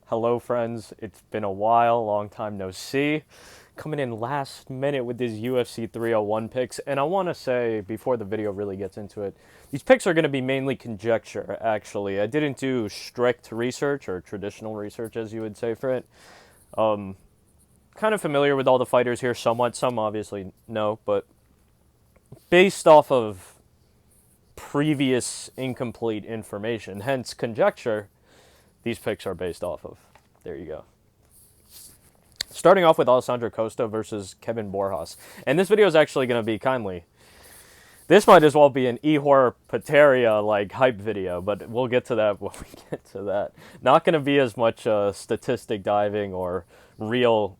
Hello, friends. It's been a while, long time no see. Coming in last minute with these UFC 301 picks, and I want to say, before the video really gets into it, these picks are going to be mainly conjecture, actually. I didn't do strict research, or traditional research, as you would say for it. Kind of familiar with all the fighters here somewhat, some obviously no, but based off of previous incomplete information, hence conjecture, these picks are based off of. There you go. Starting off with Alessandro Costa versus Kevin Borjas. And this video is actually going to be kindly. This might as well be an Ihor Pateria like hype video, but we'll get to that when we get to that. Not going to be as much statistic diving or real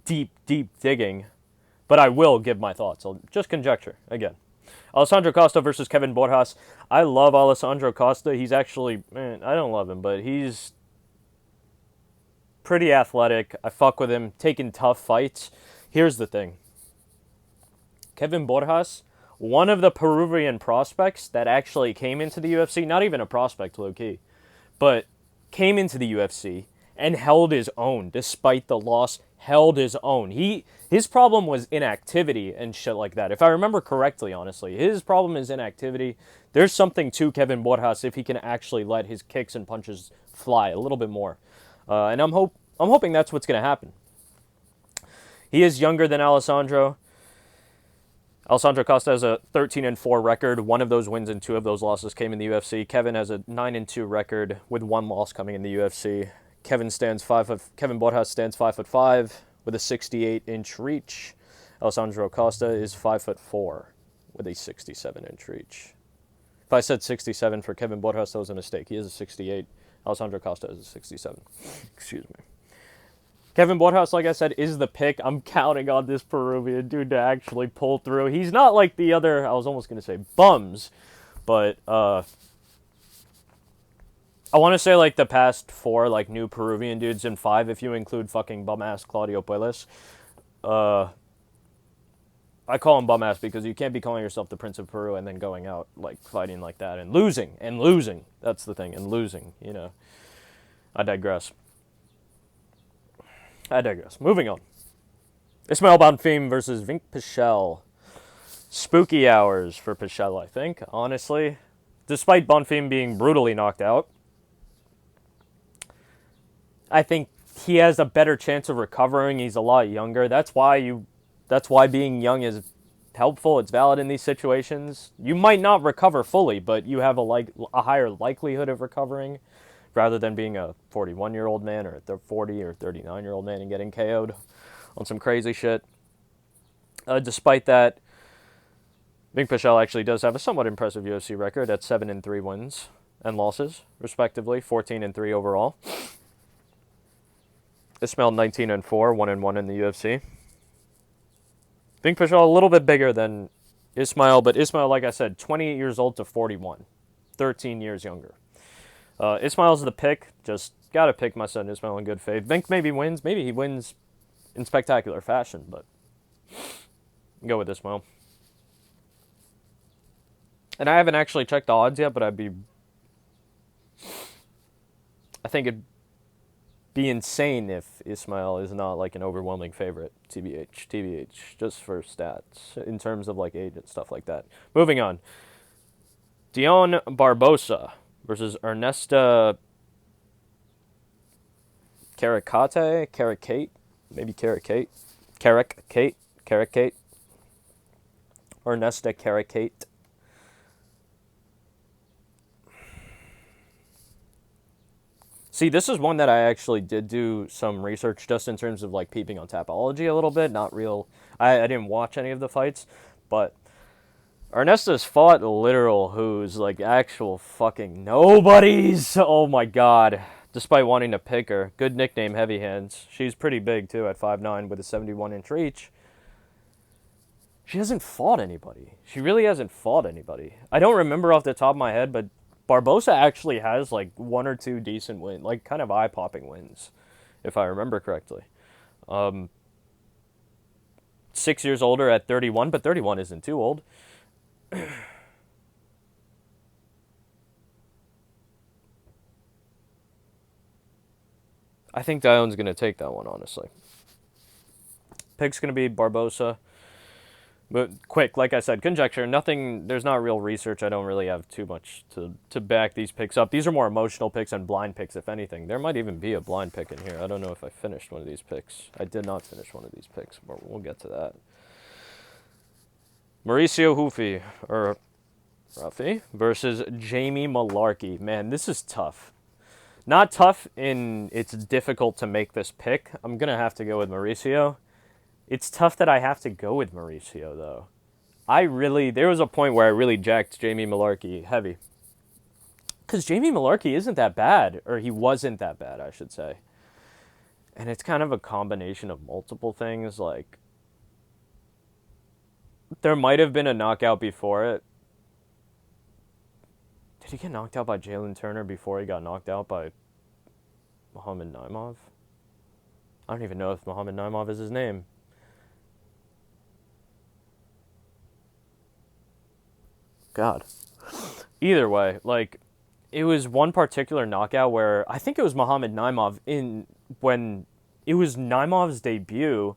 deep digging, but I will give my thoughts. I'll just conjecture again. Alessandro Costa versus Kevin Borjas. I love Alessandro Costa. He's actually, man, I don't love him, but he's pretty athletic. I fuck with him, taking tough fights. Here's the thing. Kevin Borjas, one of the Peruvian prospects that actually came into the UFC, not even a prospect, low-key, but came into the UFC and held his own despite the loss, held his own. His problem was inactivity and shit like that. If I remember correctly, honestly, his problem is inactivity. There's something to Kevin Borjas if he can actually let his kicks and punches fly a little bit more. And I'm hoping that's what's going to happen. He is younger than Alessandro. Alessandro Costa has a 13-4 record. One of those wins and two of those losses came in the UFC. Kevin has a 9-2 record with one loss coming in the UFC. Kevin Borjas stands 5'5" with a 68-inch reach. Alessandro Costa is 5'4" with a 67-inch reach. If I said 67 for Kevin Borjas, that was a mistake. He is a 68. Alessandro Costa is a 67. Excuse me. Kevin Borjas, like I said, is the pick. I'm counting on this Peruvian dude to actually pull through. He's not like the other, I was almost going to say bums, but I want to say like the past four like new Peruvian dudes and five if you include fucking bum-ass Claudio Puelles. I call him bum-ass because you can't be calling yourself the Prince of Peru and then going out like fighting like that and losing. That's the thing, and losing, you know. I digress. Moving on. Ismael Bonfim versus Vinc Pichel. Spooky hours for Pichel, I think, honestly. Despite Bonfim being brutally knocked out, I think he has a better chance of recovering. He's a lot younger. That's why being young is helpful. It's valid in these situations. You might not recover fully, but you have a higher likelihood of recovering rather than being a 41-year-old man or a 40 or 39-year-old man and getting KO'd on some crazy shit. Despite that, Vinc Pichel actually does have a somewhat impressive UFC record at 7-3 wins and losses, respectively, 14-3 overall. Ismael 19-4, 1-1 in the UFC. Vinc Pichel a little bit bigger than Ismael, but Ismael, like I said, 28 years old to 41, 13 years younger. Ismael's the pick. Just gotta pick my son Ismael in good faith. Vinc maybe wins. Maybe he wins in spectacular fashion, but go with Ismael. And I haven't actually checked the odds yet, but I think it'd be insane if Ismael is not like an overwhelming favorite. TBH, just for stats in terms of like age and stuff like that. Moving on. Dione Barbossa versus Ernesta Karekkaite. Ernesta Karekkaite. See, this is one that I actually did do some research just in terms of like peeping on Tapology a little bit. Not real. I didn't watch any of the fights, but Ernesta's fought literal who's like actual fucking nobodies. Oh my god. Despite wanting to pick her. Good nickname, Heavy Hands. She's pretty big too at 5'9" with a 71-inch reach. She hasn't fought anybody. She really hasn't fought anybody. I don't remember off the top of my head, but Barbossa actually has like one or two decent wins, like kind of eye-popping wins, if I remember correctly. 6 years older at 31, but 31 isn't too old. I think Dion's going to take that one, honestly. Pick's going to be Barbossa. But quick, like I said, conjecture. Nothing, there's not real research. I don't really have too much to back these picks up. These are more emotional picks and blind picks, if anything. There might even be a blind pick in here. I don't know if I finished one of these picks. I did not finish one of these picks, but we'll get to that. Mauricio Ruffy versus Jamie Mullarkey. Man, this is tough. Not tough in it's difficult to make this pick. I'm going to have to go with Mauricio. It's tough that I have to go with Mauricio, though. There was a point where I really jacked Jamie Mullarkey heavy. Because Jamie Mullarkey isn't that bad, or he wasn't that bad, I should say. And it's kind of a combination of multiple things, like, there might have been a knockout before it. Did he get knocked out by Jalen Turner before he got knocked out by Muhammad Naimov? I don't even know if Muhammad Naimov is his name. God. Either way, like, it was one particular knockout where I think it was Muhammad Naimov when it was Naimov's debut.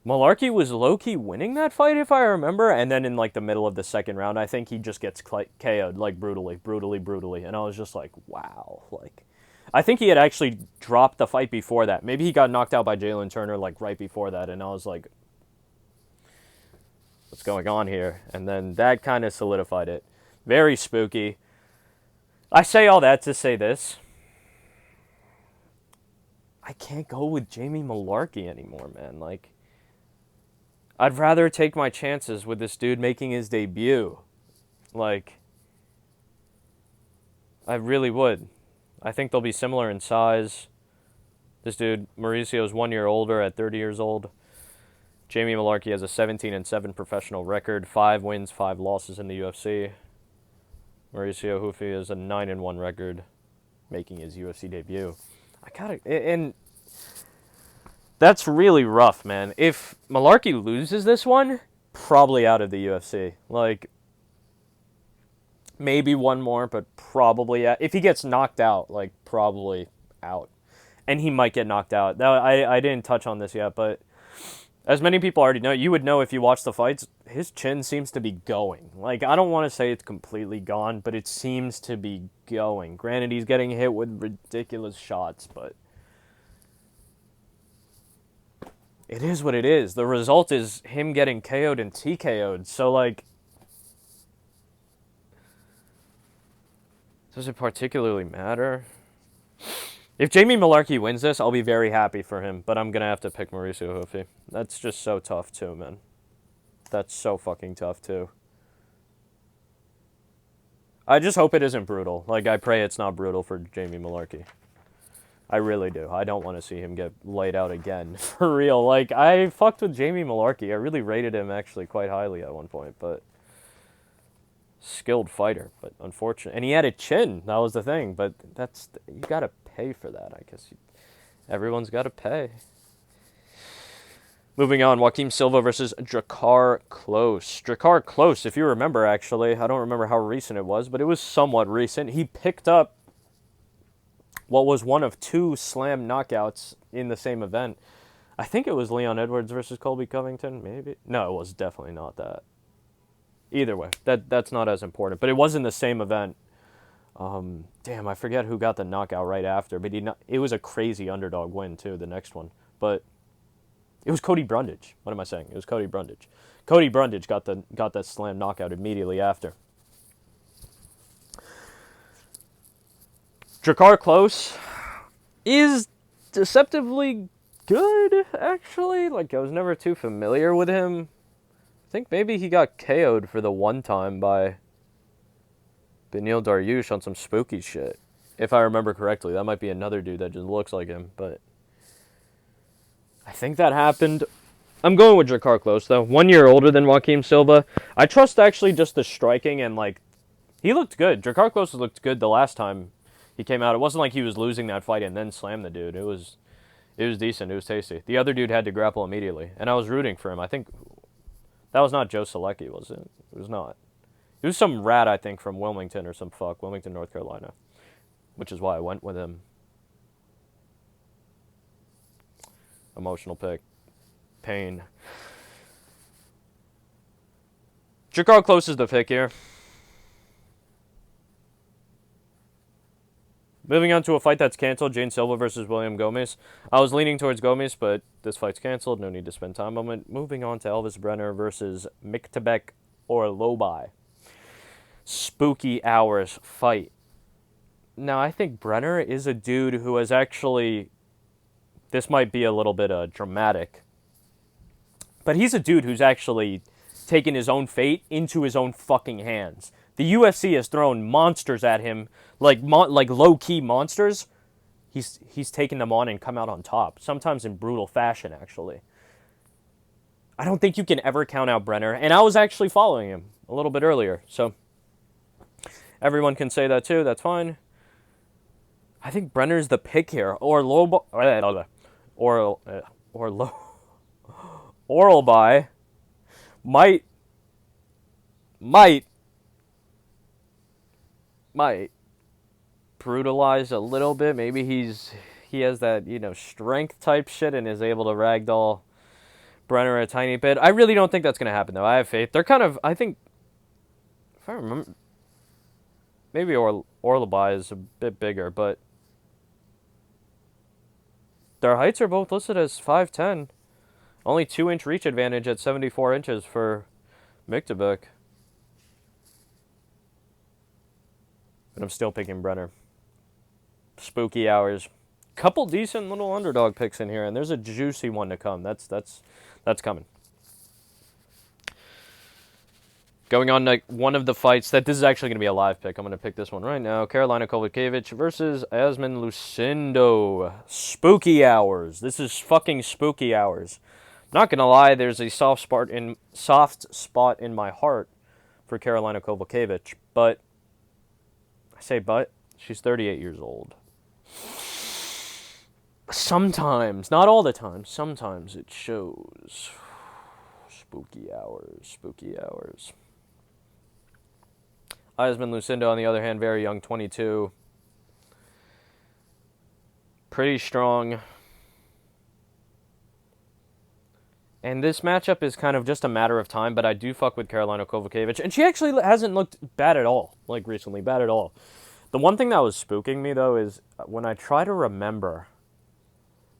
Mullarkey was low-key winning that fight, if I remember, and then in, like, the middle of the second round, I think he just gets KO'd, like, brutally, and I was just like, wow, like, I think he had actually dropped the fight before that. Maybe he got knocked out by Jalen Turner, like, right before that, and I was like, what's going on here? And then that kind of solidified it. Very spooky. I say all that to say this. I can't go with Jamie Mullarkey anymore, man. Like, I'd rather take my chances with this dude making his debut. Like, I really would. I think they'll be similar in size. This dude, Mauricio's 1 year older at 30 years old. Jamie Mullarkey has a 17-7 professional record, 5 wins, 5 losses in the UFC. Mauricio Ruffy has a 9-1 record, making his UFC debut. And that's really rough, man. If Mullarkey loses this one, probably out of the UFC. Like, maybe one more, but probably out. If he gets knocked out, like, probably out. And he might get knocked out. Now, I didn't touch on this yet, but as many people already know, you would know if you watch the fights, his chin seems to be going. Like, I don't want to say it's completely gone, but it seems to be going. Granted, he's getting hit with ridiculous shots, but it is what it is. The result is him getting KO'd and TKO'd. So, like, does it particularly matter? If Jamie Mullarkey wins this, I'll be very happy for him, but I'm going to have to pick Mauricio Ruffy. That's just so tough, too, man. That's so fucking tough, too. I just hope it isn't brutal. Like, I pray it's not brutal for Jamie Mullarkey. I really do. I don't want to see him get laid out again. For real. Like, I fucked with Jamie Mullarkey. I really rated him, actually, quite highly at one point, but skilled fighter, but unfortunate. And he had a chin. That was the thing, but you got to pay for that, I guess. Everyone's got to pay. Moving on, Joaquim Silva versus Drakkar Klose. Drakkar Klose, if you remember, actually, I don't remember how recent it was, but it was somewhat recent. He picked up what was one of 2 slam knockouts in the same event. I think it was Leon Edwards versus Colby Covington, maybe? No, it was definitely not that. Either way, that's not as important, but it was in the same event. Damn, I forget who got the knockout right after, but it was a crazy underdog win, too, the next one. But it was Cody Brundage. What am I saying? It was Cody Brundage. Cody Brundage got that slam knockout immediately after. Drakkar Klose is deceptively good, actually. Like, I was never too familiar with him. I think maybe he got KO'd for the one time by Beneil Dariush on some spooky shit. If I remember correctly, that might be another dude that just looks like him, but I think that happened. I'm going with Drakkar Klose, though. 1 year older than Joaquim Silva. I trust, actually, just the striking and, like, he looked good. Drakkar Klose looked good the last time he came out. It wasn't like he was losing that fight and then slammed the dude. It was decent. It was tasty. The other dude had to grapple immediately, and I was rooting for him. I think that was not Joe Selecki, was it? It was not. It was some rat, I think, from Wilmington or some fuck. Wilmington, North Carolina. Which is why I went with him. Emotional pick. Pain. Drakkar Klose is the pick here. Moving on to a fight that's canceled, Jane Silva versus William Gomez. I was leaning towards Gomez, but this fight's canceled. No need to spend time on it. Moving on to Elves Brenner versus Myktybek Orolbai. Spooky hours fight. Now, I think Brenner is a dude who has actually... This might be a little bit dramatic. But he's a dude who's actually taken his own fate into his own fucking hands. The UFC has thrown monsters at him, like low-key monsters. He's taken them on and come out on top, sometimes in brutal fashion, actually. I don't think you can ever count out Brenner, and I was actually following him a little bit earlier, so everyone can say that too, that's fine. I think Brenner's the pick here, Orolbai might brutalize a little bit. Maybe he has that, strength type shit and is able to ragdoll Brenner a tiny bit. I really don't think that's going to happen, though. I have faith. They're kind of, I think, if I remember, maybe Orolbai is a bit bigger, but their heights are both listed as 5'10". Only 2-inch reach advantage at 74 inches for Myktybek. But I'm still picking Brenner. Spooky hours. Couple decent little underdog picks in here, and there's a juicy one to come. That's coming. Going on to one of the fights this is actually going to be a live pick. I'm going to pick this one right now. Karolina Kowalkiewicz versus Iasmin Lucindo. Spooky hours. This is fucking spooky hours. Not going to lie, there's a soft spot in my heart for Karolina Kowalkiewicz, but she's 38 years old. Sometimes, not all the time, sometimes it shows. Spooky hours. Iasmin Lucindo, on the other hand, very young, 22. Pretty strong. And this matchup is kind of just a matter of time, but I do fuck with Karolina Kowalkiewicz. And she actually hasn't looked bad at all, recently, bad at all. The one thing that was spooking me, though, is when I try to remember,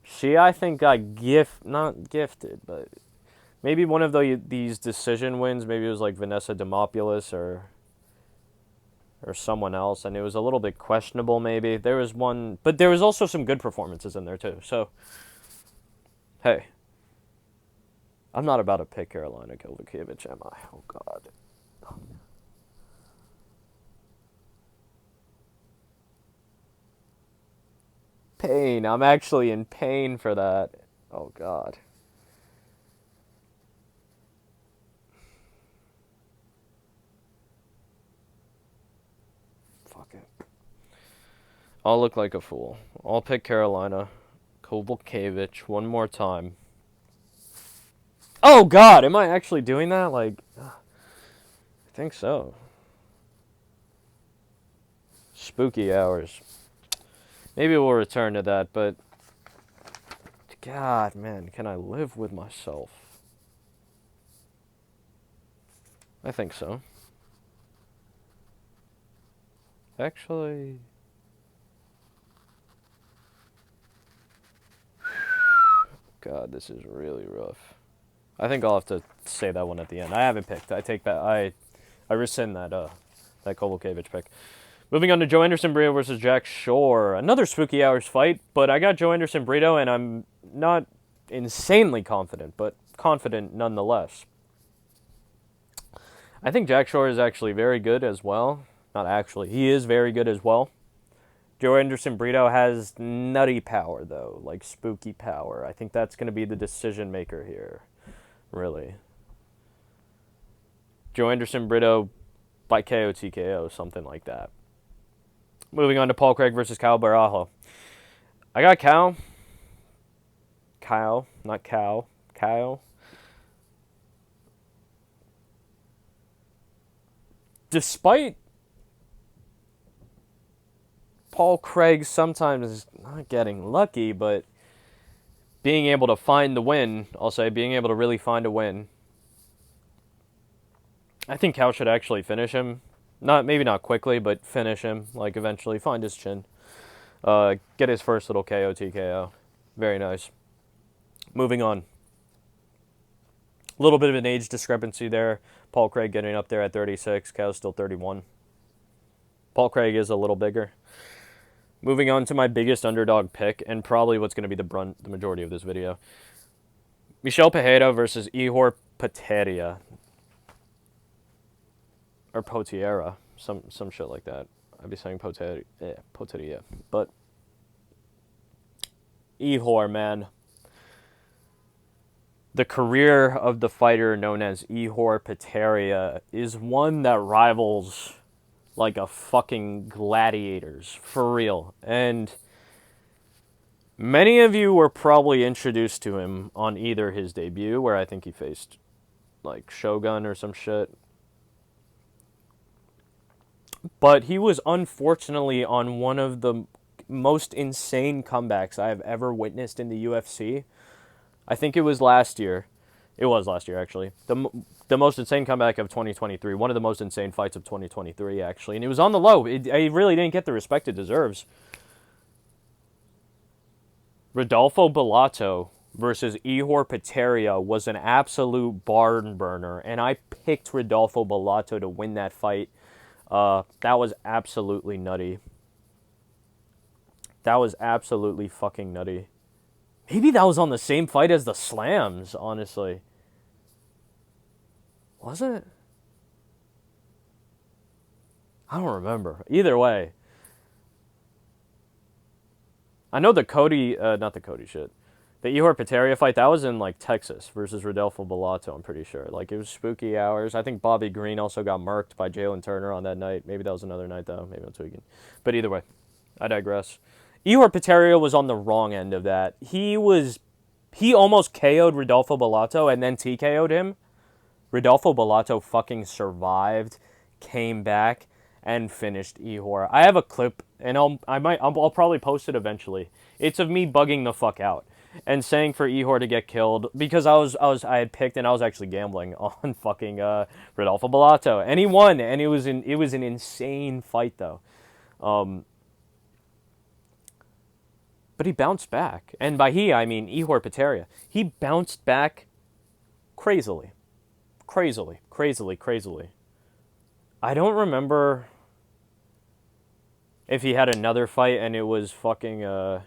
she, I think, got not gifted, but maybe one of these decision wins, maybe it was like Vanessa Demopoulos or someone else, and it was a little bit questionable, maybe. There was one, but there was also some good performances in there, too. So, hey. I'm not about to pick Karolina Kowalkiewicz, am I? Oh, God. Pain. I'm actually in pain for that. Oh, God. Fuck it. I'll look like a fool. I'll pick Karolina Kowalkiewicz one more time. Oh, God, am I actually doing that? I think so. Spooky hours. Maybe we'll return to that, but... God, man, can I live with myself? I think so. Actually... God, this is really rough. I think I'll have to say that one at the end. I haven't picked. I take that. I rescind that Kowalkiewicz pick. Moving on to Joanderson Brito versus Jack Shore. Another spooky hours fight, but I got Joanderson Brito, and I'm not insanely confident, but confident nonetheless. I think Jack Shore is actually very good as well. Not actually. He is very good as well. Joanderson Brito has nutty power, though, like spooky power. I think that's going to be the decision maker here. Really. Joanderson Brito by KO TKO, something like that. Moving on to Paul Craig versus Kyle Barajo. I got Kyle. Kyle, not Cow. Kyle. Despite Paul Craig sometimes not getting lucky, but being able to find the win, I'll say, being able to really find a win. I think Cal should actually finish him. Maybe not quickly, but finish him, like eventually find his chin. Get his first little KO TKO. Very nice. Moving on. A little bit of an age discrepancy there. Paul Craig getting up there at 36. Cal's still 31. Paul Craig is a little bigger. Moving on to my biggest underdog pick, and probably what's going to be the majority of this video. Michel Pereira versus Ihor Potieria. Or Potiera. Some shit like that. I'd be saying Potieria. But Ihor, man. The career of the fighter known as Ihor Potieria is one that rivals like a fucking gladiators, for real. And many of you were probably introduced to him on either his debut, where I think he faced like Shogun or some shit. But he was unfortunately on one of the most insane comebacks I have ever witnessed in the UFC. I think it was last year. It was last year, actually. The most insane comeback of 2023. One of the most insane fights of 2023, actually. And it was on the low. I really didn't get the respect it deserves. Rodolfo Bellato versus Ihor Potieria was an absolute barn burner. And I picked Rodolfo Bellato to win that fight. That was absolutely nutty. That was absolutely fucking nutty. Maybe that was on the same fight as the Slams, honestly. Was it? I don't remember. Either way. I know the Cody, not the Cody shit. The Ihor Potieria fight, that was in, like, Texas versus Rodolfo Bellato, I'm pretty sure. Like, it was spooky hours. I think Bobby Green also got murked by Jalen Turner on that night. Maybe that was another night, though. Maybe I'm tweaking. But either way, I digress. Ihor Potieria was on the wrong end of that. He almost KO'd Rodolfo Bellato and then TKO'd him. Rodolfo Bellato fucking survived, came back, and finished Ihor. I have a clip, and I'll probably post it eventually. It's of me bugging the fuck out and saying for Ihor to get killed because I had picked and I was actually gambling on fucking Rodolfo Bellato, and he won, and it was an insane fight though. But he bounced back, and by he I mean Ihor Potieria. He bounced back crazily. I don't remember if he had another fight and it was fucking, if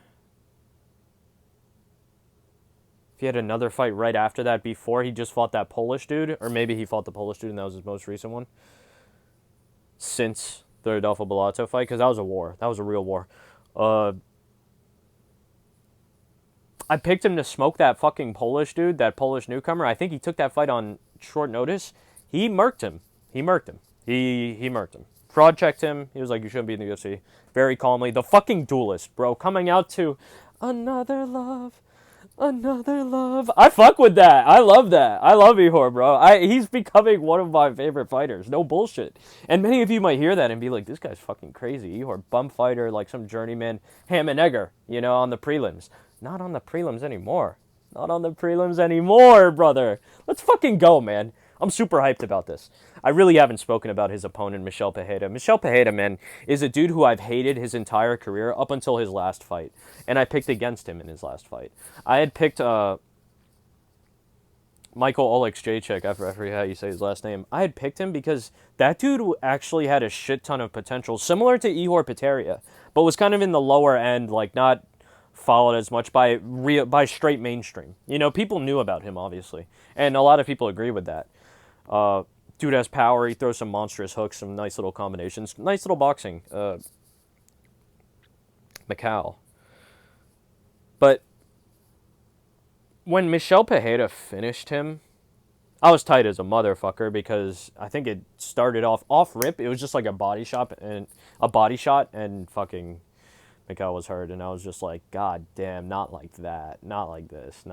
he had another fight right after that before he just fought that Polish dude, or maybe he fought the Polish dude and that was his most recent one. Since the Rodolfo Bellato fight, because that was a war. That was a real war. I picked him to smoke that fucking Polish dude, that Polish newcomer. I think he took that fight on short notice. He murked him. He murked him. Fraud checked him. He was like, you shouldn't be in the UFC. Very calmly. The fucking duelist, bro, coming out to another love. I fuck with that. I love that. I love Ihor, bro. He's becoming one of my favorite fighters. No bullshit. And many of you might hear that and be like, this guy's fucking crazy. Ihor, bum fighter, like some journeyman. Ham and Egger, on the prelims. Not on the prelims anymore. Not on the prelims anymore, brother. Let's fucking go, man. I'm super hyped about this. I really haven't spoken about his opponent, Michel Pereira. Michel Pereira, man, is a dude who I've hated his entire career up until his last fight. And I picked against him in his last fight. I had picked Michael Oleksiejczyk, I forget how you say his last name. I had picked him because that dude actually had a shit ton of potential, similar to Ihor Potieria, but was kind of in the lower end, like not followed as much by straight mainstream. People knew about him, obviously. And a lot of people agree with that. Dude has power. He throws some monstrous hooks, some nice little combinations. Nice little boxing. Macau. But when Michel Pereira finished him, I was tight as a motherfucker because I think it started off rip. It was just like a body shot and fucking Macau was hurt, and I was just like, God damn, not like that, not like this.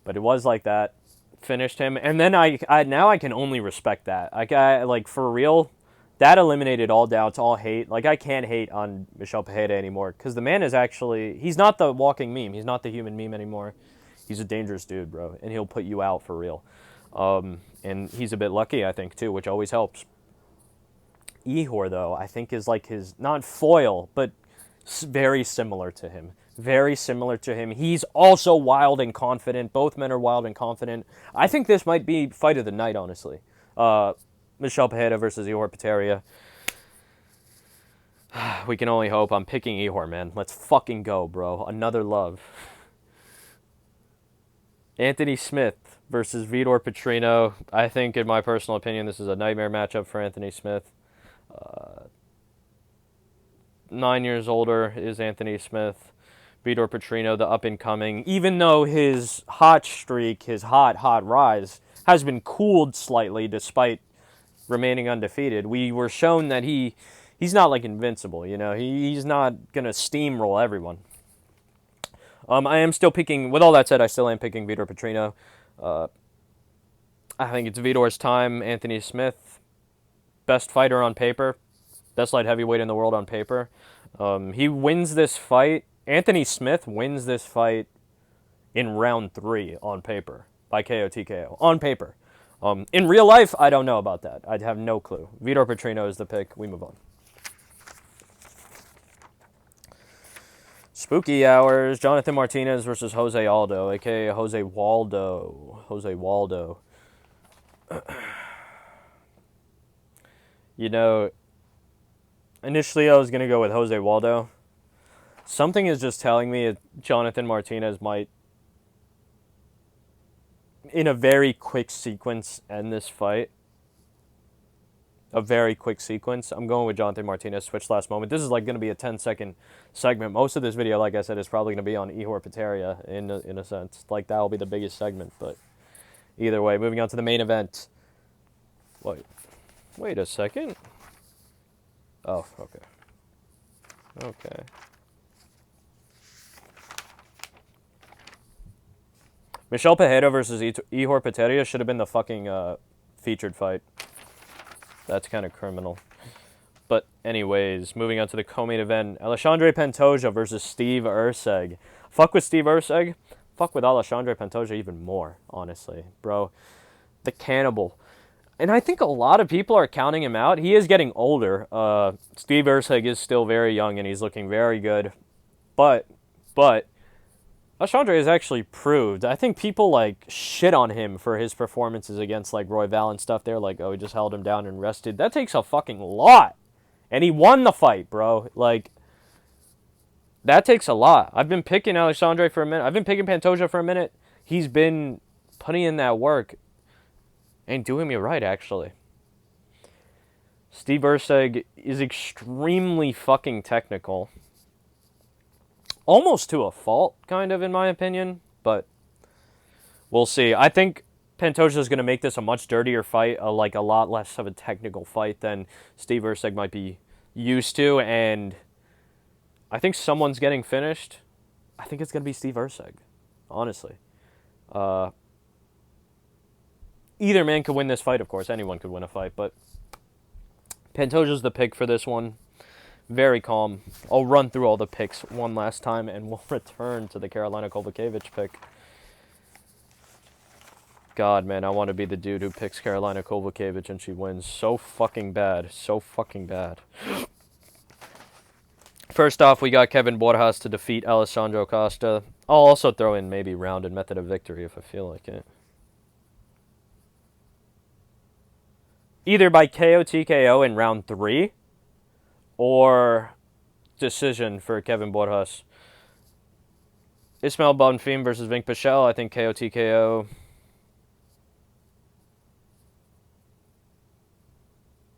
But it was like that. Finished him, and then I now I can only respect that. Like for real, that eliminated all doubts, all hate. Like, I can't hate on Michel Pereira anymore because the man is actually, he's not the walking meme. He's not the human meme anymore. He's a dangerous dude, bro, and he'll put you out for real. And he's a bit lucky, I think, too, which always helps. Ihor, though, I think is like his, not foil, but very similar to him. Very similar to him. He's also wild and confident. Both men are wild and confident. I think this might be fight of the night, honestly. Michel Pereira versus Ihor Potieria. We can only hope. I'm picking Ihor, man. Let's fucking go, bro. Another love. Anthony Smith versus Vitor Petrino. I think, in my personal opinion, this is a nightmare matchup for Anthony Smith. 9 years older is Anthony Smith. Vitor Petrino, the up-and-coming. Even though his hot streak, his hot rise, has been cooled slightly despite remaining undefeated, we were shown that he's not like invincible, you know. He's not going to steamroll everyone. I am still picking, with all that said, I still am picking Vitor Petrino. I think it's Vitor's time. Anthony Smith, best fighter on paper, best light heavyweight in the world on paper. He wins this fight. Anthony Smith wins this fight in round 3 on paper by KO TKO. On paper. In real life, I don't know about that. I have no clue. Vitor Petrino is the pick. We move on. Spooky Hours. Jonathan Martinez versus Jose Aldo, a.k.a. Jose Waldo. Jose Waldo. You know, initially I was going to go with Jose Waldo. Something is just telling me that Jonathan Martinez might, in a very quick sequence, end this fight. A very quick sequence. I'm going with Jonathan Martinez. Switch last moment. This is like going to be a 10-second segment. Most of this video, like I said, is probably going to be on Ihor Potieria in a sense. Like, that will be the biggest segment. But either way, moving on to the main event. Wait a second. Oh, okay. Okay. Michel Pereira versus Ihor Potieria should have been the fucking featured fight. That's kind of criminal. But anyways, moving on to the co-main event. Alexandre Pantoja versus Steve Erceg. Fuck with Steve Erceg. Fuck with Alexandre Pantoja even more, honestly. Bro, the cannibal. And I think a lot of people are counting him out. He is getting older. Steve Erceg is still very young, and he's looking very good. But Alexandre has actually proved. I think people like shit on him for his performances against like Royval and stuff. They're like, oh, he just held him down and rested. That takes a fucking lot. And he won the fight, bro. Like, that takes a lot. I've been picking Alexandre for a minute. I've been picking Pantoja for a minute. He's been putting in that work and doing me right, actually. Steve Erceg is extremely fucking technical. Almost to a fault, kind of, in my opinion. But we'll see. I think Pantoja is going to make this a much dirtier fight, like a lot less of a technical fight than Steve Erceg might be used to. And I think someone's getting finished. I think it's going to be Steve Erceg, honestly. Either man could win this fight, of course. Anyone could win a fight. But Pantoja's the pick for this one. Very calm. I'll run through all the picks one last time, and we'll return to the Karolina Kowalkiewicz pick. God, man, I want to be the dude who picks Karolina Kowalkiewicz and she wins. So fucking bad. So fucking bad. First off, we got Kevin Borjas to defeat Alessandro Costa. I'll also throw in maybe round and method of victory if I feel like it. Either by KO TKO in round 3, or decision for Kevin Borjas. Ismael Bonfim versus Vinc Pichel. I think KO TKO.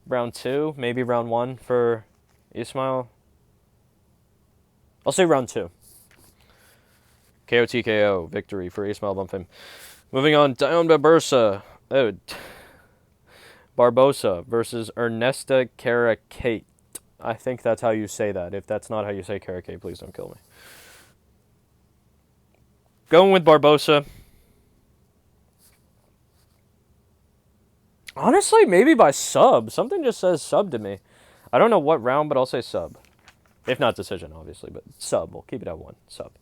Round 2, maybe round 1 for Ismael. I'll say round 2. KO TKO victory for Ismael Bonfim. Moving on, Dione Barbossa versus Ernesta Kareckaite. I think that's how you say that. If that's not how you say Kareckaite, please don't kill me. Going with Barbossa. Honestly, maybe by sub. Something just says sub to me. I don't know what round, but I'll say sub. If not decision, obviously, but sub. We'll keep it at 1. Sub.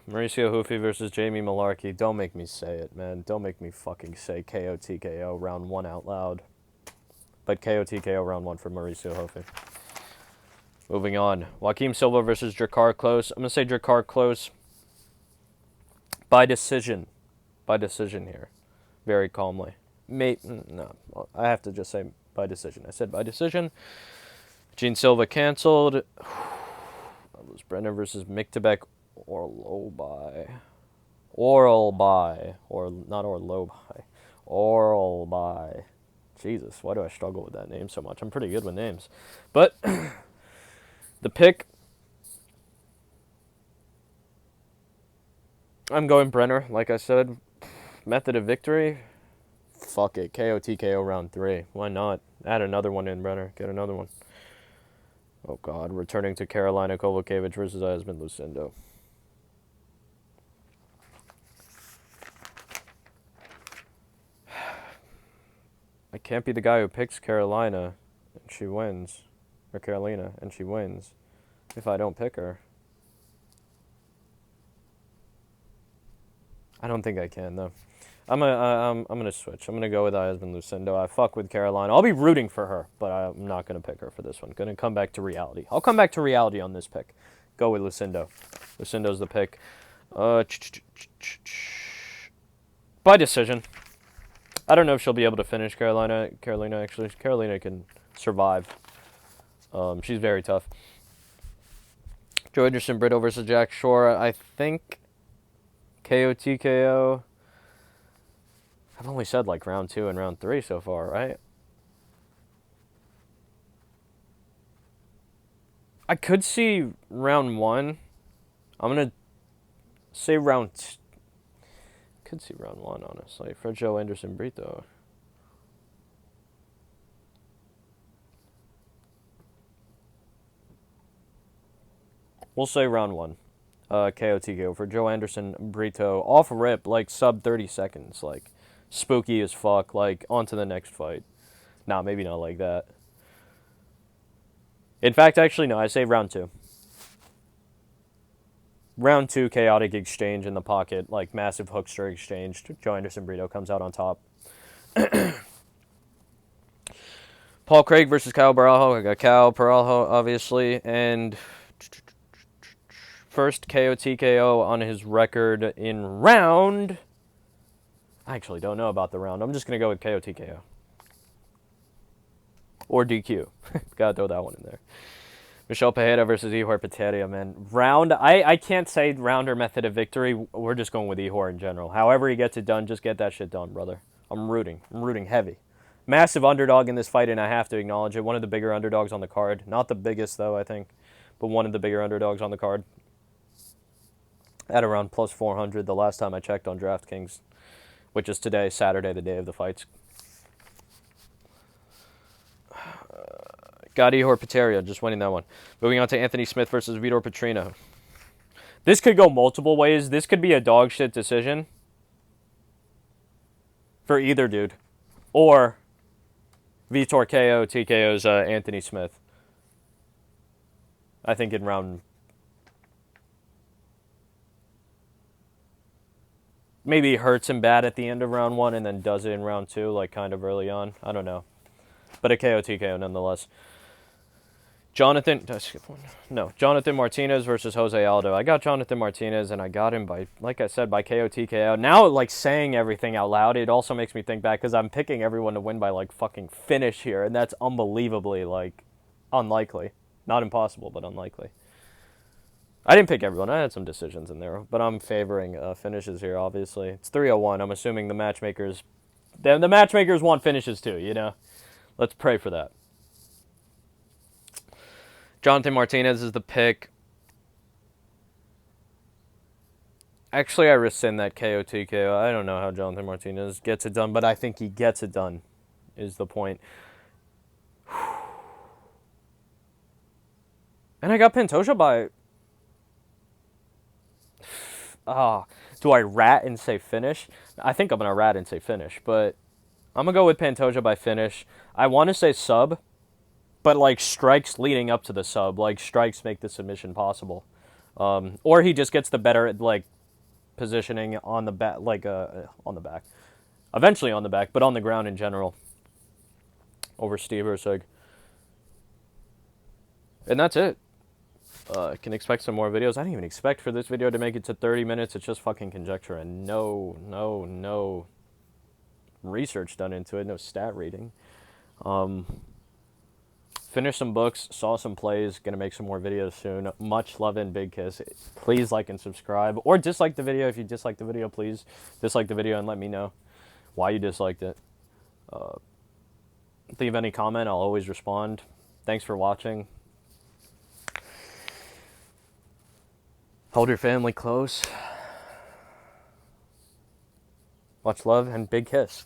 Mauricio Ruffy versus Jamie Mullarkey. Don't make me say it, man. Don't make me fucking say KO TKO round 1 out loud. But KO TKO round 1 for Mauricio Ruffy. Moving on. Joaquim Silva versus Drakkar Klose. I'm going to say Drakkar Klose by decision. By decision here. Very calmly. No, I have to just say by decision. I said by decision. Gene Silva canceled. That was Brenner versus Myktybek. Orolbai. Orolbai. Or not Orolbai. Orolbai. Jesus, why do I struggle with that name so much? I'm pretty good with names. But the pick, I'm going Brenner, like I said. Method of victory, fuck it. KO TKO round 3. Why not? Add another one in, Brenner. Get another one. Oh, God. Returning to Karolina, Kowalkiewicz versus Iasmin, Lucindo. I can't be the guy who picks Karolina and she wins. Or Karolina and she wins. If I don't pick her. I don't think I can, though. I'm gonna switch. I'm gonna go with Iasmin Lucindo. I fuck with Karolina. I'll be rooting for her, but I'm not gonna pick her for this one. Gonna come back to reality. I'll come back to reality on this pick. Go with Lucindo. Lucindo's the pick. By decision. I don't know if she'll be able to finish Karolina. Actually, Karolina can survive. She's very tough. Joe Anderson Brito versus Jack Shore. I think KO TKO. I've only said like round 2 and round 3 so far, right? I could see round 1. I'm going to say round... Could see round 1, honestly, for Joe Anderson Brito. We'll say round 1. KO TKO for Joe Anderson Brito. Off rip, like sub 30 seconds. Like, spooky as fuck. Like, on to the next fight. Nah, maybe not like that. In fact, actually, no, I say round 2. Round 2, chaotic exchange in the pocket. Like, massive hookster exchange. Joe Anderson Brito comes out on top. Paul Craig versus Kyle Barajo. I got Kyle Barajo, obviously. And first KO TKO on his record in round... I actually don't know about the round. I'm just going to go with KO TKO. Or DQ. Gotta throw that one in there. Michelle Pajeda versus Ihor Pateria, man. Round, I can't say round or method of victory. We're just going with Ihor in general. However he gets it done, just get that shit done, brother. I'm rooting. I'm rooting heavy. Massive underdog in this fight, and I have to acknowledge it. One of the bigger underdogs on the card. Not the biggest, though, I think. But one of the bigger underdogs on the card. At around plus 400 the last time I checked on DraftKings. Which is today, Saturday, the day of the fights. Got Ihor Pateria, just winning that one. Moving on to Anthony Smith versus Vitor Petrino. This could go multiple ways. This could be a dog shit decision. For either dude. Or Vitor KO TKO's Anthony Smith. I think in round... Maybe he hurts him bad at the end of round 1 and then does it in round 2, like kind of early on. I don't know. But a KO TKO nonetheless. Did I skip one? No. Jonathan Martinez versus Jose Aldo. I got Jonathan Martinez and I got him by, like I said, by KO TKO. Now, like saying everything out loud, it also makes me think back because I'm picking everyone to win by like fucking finish here. And that's unbelievably like unlikely. Not impossible, but unlikely. I didn't pick everyone. I had some decisions in there, but I'm favoring finishes here, obviously. It's 301. I'm assuming the matchmakers want finishes too, you know? Let's pray for that. Jonathan Martinez is the pick. Actually, I rescind that KO TKO. I don't know how Jonathan Martinez gets it done, but I think he gets it done, is the point. And I got Pantoja by... do I rat and say finish? I think I'm going to rat and say finish, but I'm going to go with Pantoja by finish. I want to say sub, but, like, strikes leading up to the sub. Like, strikes make the submission possible. Or he just gets the better, like, positioning on the back, like, on the back. Eventually on the back, but on the ground in general. Over Steve Erceg. And that's it. Can expect some more videos. I didn't even expect for this video to make it to 30 minutes. It's just fucking conjecture and no research done into it. No stat reading. Finished some books. Saw some plays. Gonna make some more videos soon. Much love and big kiss. Please like and subscribe. Or dislike the video. If you dislike the video, please dislike the video and let me know why you disliked it. Leave any comment. I'll always respond. Thanks for watching. Hold your family close. Much love and big kiss.